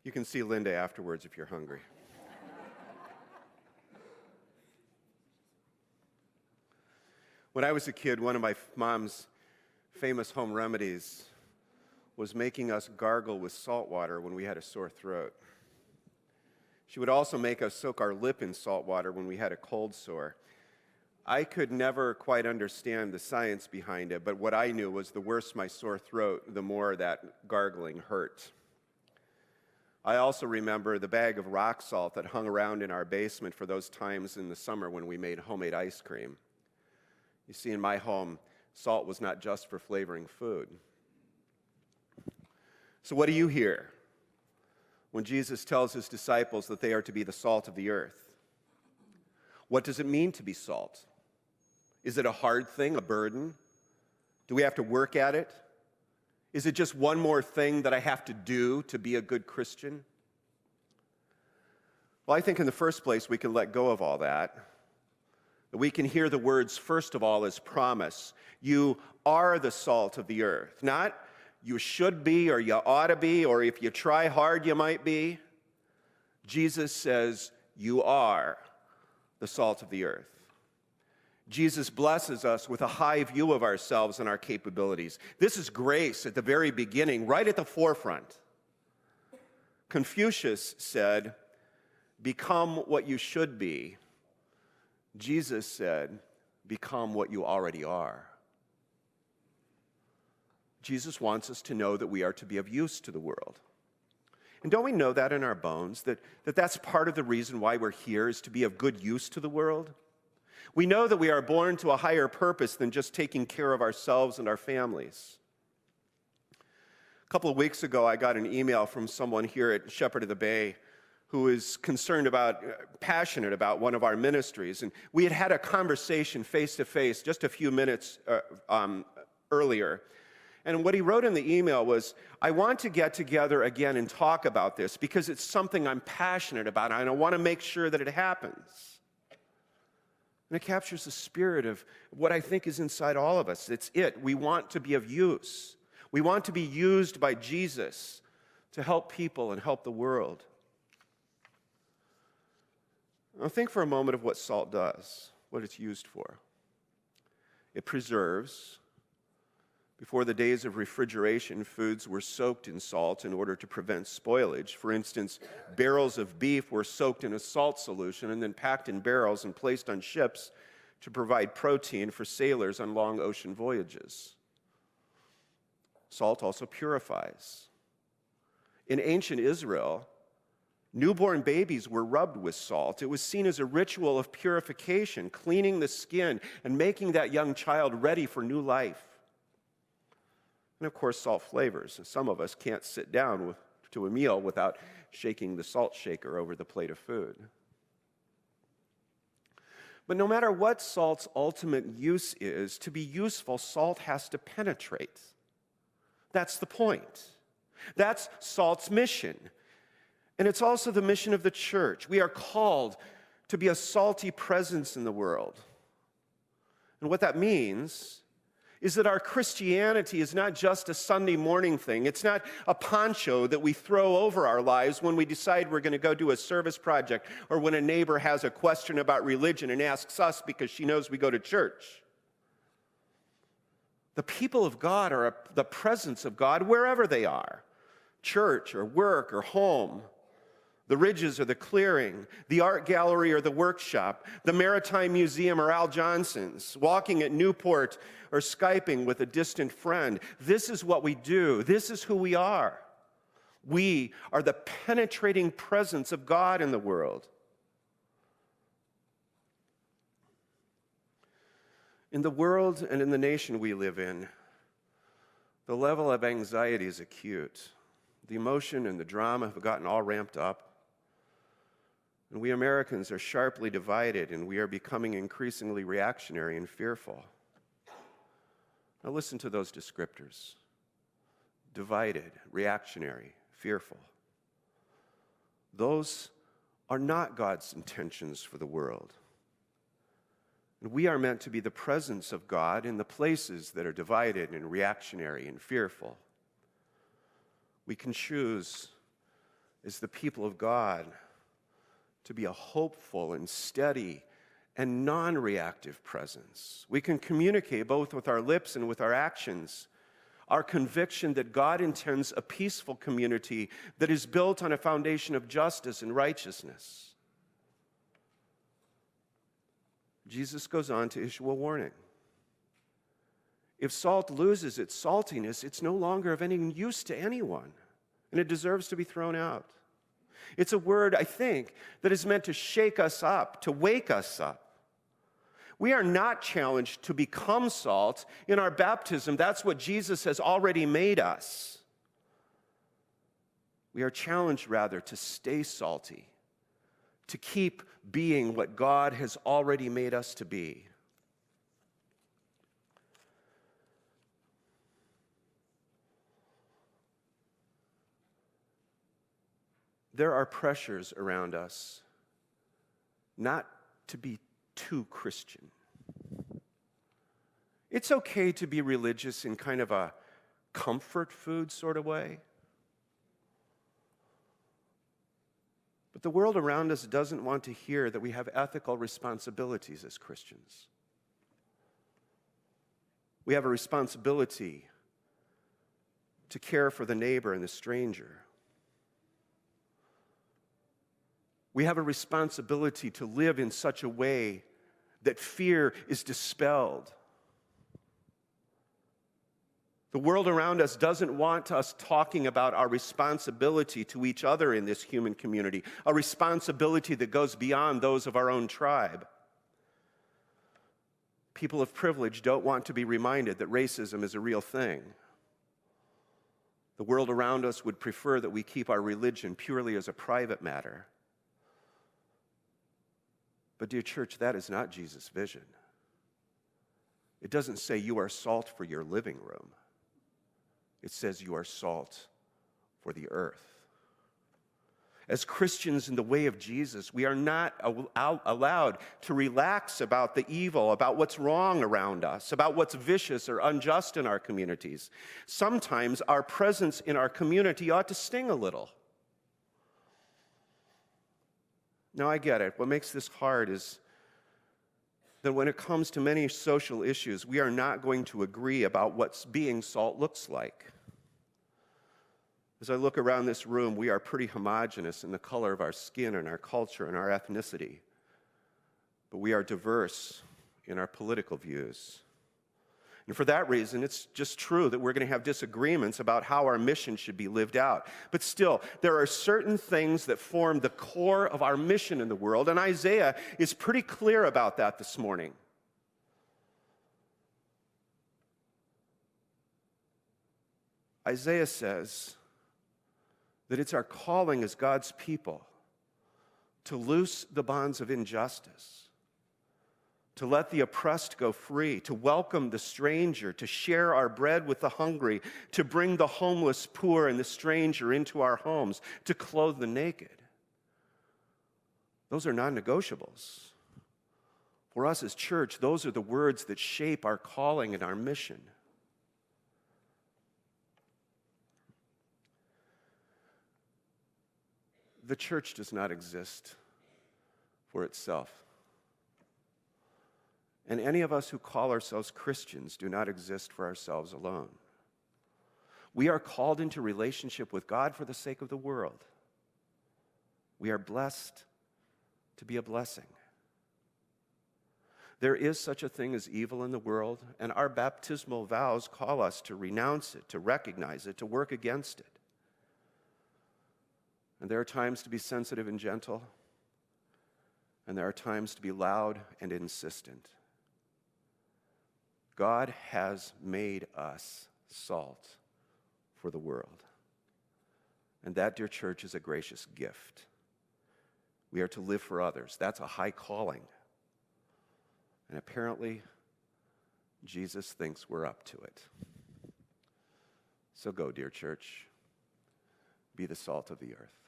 You can see Linda afterwards if you're hungry. When I was a kid, one of my mom's famous home remedies was making us gargle with salt water when we had a sore throat. She would also make us soak our lip in salt water when we had a cold sore. I could never quite understand the science behind it, but what I knew was the worse my sore throat, the more that gargling hurt. I also remember the bag of rock salt that hung around in our basement for those times in the summer when we made homemade ice cream. You see, in my home, salt was not just for flavoring food. So what do you hear when Jesus tells his disciples that they are to be the salt of the earth? What does it mean to be salt? Is it a hard thing, a burden? Do we have to work at it? Is it just one more thing that I have to do to be a good Christian? Well, I think in the first place we can let go of all that. We can hear the words, first of all, as promise. You are the salt of the earth. Not you should be or you ought to be or if you try hard you might be. Jesus says you are the salt of the earth. Jesus blesses us with a high view of ourselves and our capabilities. This is grace at the very beginning, right at the forefront. Confucius said, become what you should be. Jesus said, become what you already are. Jesus wants us to know that we are to be of use to the world. And don't we know that in our bones, that's part of the reason why we're here is to be of good use to the world? We know that we are born to a higher purpose than just taking care of ourselves and our families. A couple of weeks ago, I got an email from someone here at Shepherd of the Bay who is passionate about one of our ministries. And we had had a conversation face-to-face just a few minutes earlier. And what he wrote in the email was, I want to get together again and talk about this because it's something I'm passionate about and I want to make sure that it happens. And it captures the spirit of what I think is inside all of us. It's it. We want to be of use. We want to be used by Jesus to help people and help the world. Now think for a moment of what salt does, what it's used for. It preserves. Before the days of refrigeration, foods were soaked in salt in order to prevent spoilage. For instance, barrels of beef were soaked in a salt solution and then packed in barrels and placed on ships to provide protein for sailors on long ocean voyages. Salt also purifies. In ancient Israel, newborn babies were rubbed with salt. It was seen as a ritual of purification, cleaning the skin and making that young child ready for new life. And of course, salt flavors. Some of us can't sit down to a meal without shaking the salt shaker over the plate of food. But no matter what salt's ultimate use is, to be useful, salt has to penetrate. That's the point. That's salt's mission. And it's also the mission of the church. We are called to be a salty presence in the world. And what that means is that our Christianity is not just a Sunday morning thing. It's not a poncho that we throw over our lives when we decide we're going to go do a service project or when a neighbor has a question about religion and asks us because she knows we go to church. The people of God are the presence of God wherever they are, church or work or home. The ridges or the clearing, the art gallery or the workshop, the Maritime Museum or Al Johnson's, walking at Newport or Skyping with a distant friend. This is what we do. This is who we are. We are the penetrating presence of God in the world. In the world and in the nation we live in, the level of anxiety is acute. The emotion and the drama have gotten all ramped up. And we Americans are sharply divided, and we are becoming increasingly reactionary and fearful. Now listen to those descriptors. Divided, reactionary, fearful. Those are not God's intentions for the world. And we are meant to be the presence of God in the places that are divided and reactionary and fearful. We can choose as the people of God to be a hopeful and steady and non-reactive presence. We can communicate both with our lips and with our actions our conviction that God intends a peaceful community that is built on a foundation of justice and righteousness. Jesus goes on to issue a warning. If salt loses its saltiness, it's no longer of any use to anyone, and it deserves to be thrown out. It's a word, I think, that is meant to shake us up, to wake us up. We are not challenged to become salt in our baptism. That's what Jesus has already made us. We are challenged, rather, to stay salty, to keep being what God has already made us to be. There are pressures around us not to be too Christian. It's okay to be religious in kind of a comfort food sort of way. But the world around us doesn't want to hear that we have ethical responsibilities as Christians. We have a responsibility to care for the neighbor and the stranger. We have a responsibility to live in such a way that fear is dispelled. The world around us doesn't want us talking about our responsibility to each other in this human community, a responsibility that goes beyond those of our own tribe. People of privilege don't want to be reminded that racism is a real thing. The world around us would prefer that we keep our religion purely as a private matter. But dear church, that is not Jesus' vision. It doesn't say you are salt for your living room. It says you are salt for the earth. As Christians in the way of Jesus, we are not allowed to relax about the evil, about what's wrong around us, about what's vicious or unjust in our communities. Sometimes our presence in our community ought to sting a little. Now, I get it. What makes this hard is that when it comes to many social issues, we are not going to agree about what being salt looks like. As I look around this room, we are pretty homogeneous in the color of our skin and our culture and our ethnicity. But we are diverse in our political views. And for that reason, it's just true that we're going to have disagreements about how our mission should be lived out. But still, there are certain things that form the core of our mission in the world, and Isaiah is pretty clear about that this morning. Isaiah says that it's our calling as God's people to loose the bonds of injustice, to let the oppressed go free, to welcome the stranger, to share our bread with the hungry, to bring the homeless, poor, and the stranger into our homes, to clothe the naked. Those are non-negotiables. For us as church, those are the words that shape our calling and our mission. The church does not exist for itself. And any of us who call ourselves Christians do not exist for ourselves alone. We are called into relationship with God for the sake of the world. We are blessed to be a blessing. There is such a thing as evil in the world, and our baptismal vows call us to renounce it, to recognize it, to work against it. And there are times to be sensitive and gentle, and there are times to be loud and insistent. God has made us salt for the world. And that, dear church, is a gracious gift. We are to live for others. That's a high calling. And apparently, Jesus thinks we're up to it. So go, dear church, be the salt of the earth.